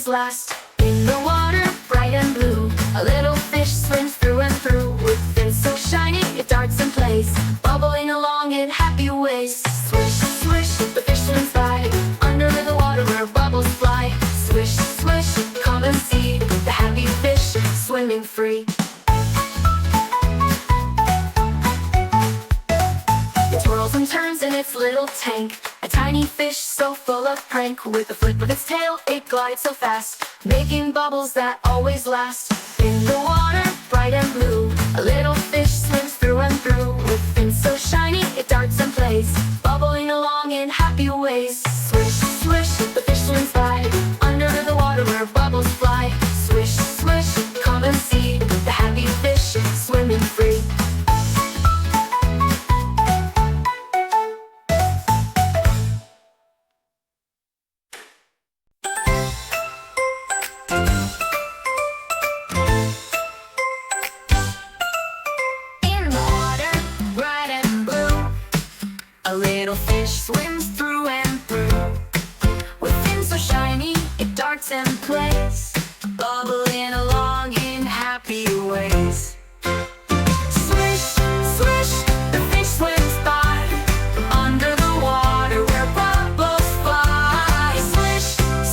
last. In the water, bright and blue, a little fish swims through and through. With fins so shiny, it darts and plays, bubbling along in happy ways. Swish, swish, the fish swims by, under the water where bubbles fly. Swish, swish, come and see the happy fish swimming free. It twirls and turns in its little tank, a tiny fish so full of prank. With a flip of its tail, it glides so fast, making bubbles that always last. In the water, bright and blue, a little fish swims through and through. With fins so shiny, it darts and plays, bubbling along in happy ways. Swish, swish, the fish swims by, under the water where bubbles fly. Swish, swish, come and see the happy fish swimming free. A little fish swims through and through. With fins so shiny, it darts and plays, bubbling along in happy ways. Swish, swish, the fish swims by, under the water where bubbles fly. Swish,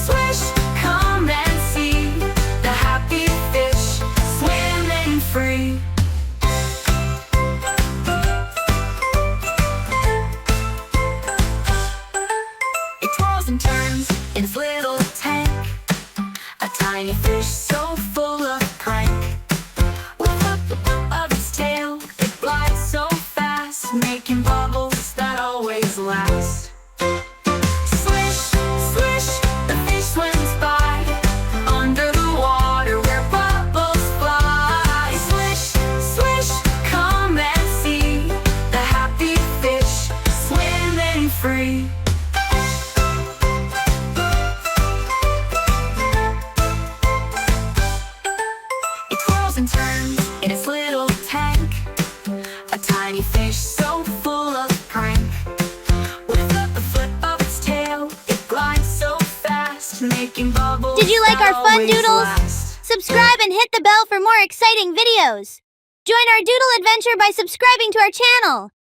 swish, come and see the happy fish swimming free. And turns in its little tank, a tiny fish so full of prank. With a flip of its tail, it glides so fast, making bubbles that always last. Swish, swish, the fish swims by, under the water where bubbles fly. Swish, swish, come and see the happy fish swimming free. And turns in its little tank, a tiny fish so full of prank. With the flip of its tail, it glides so fast, making bubbles. Did you like our fun always doodles? last. Subscribe and hit the bell for more exciting videos. Join our doodle adventure by subscribing to our channel.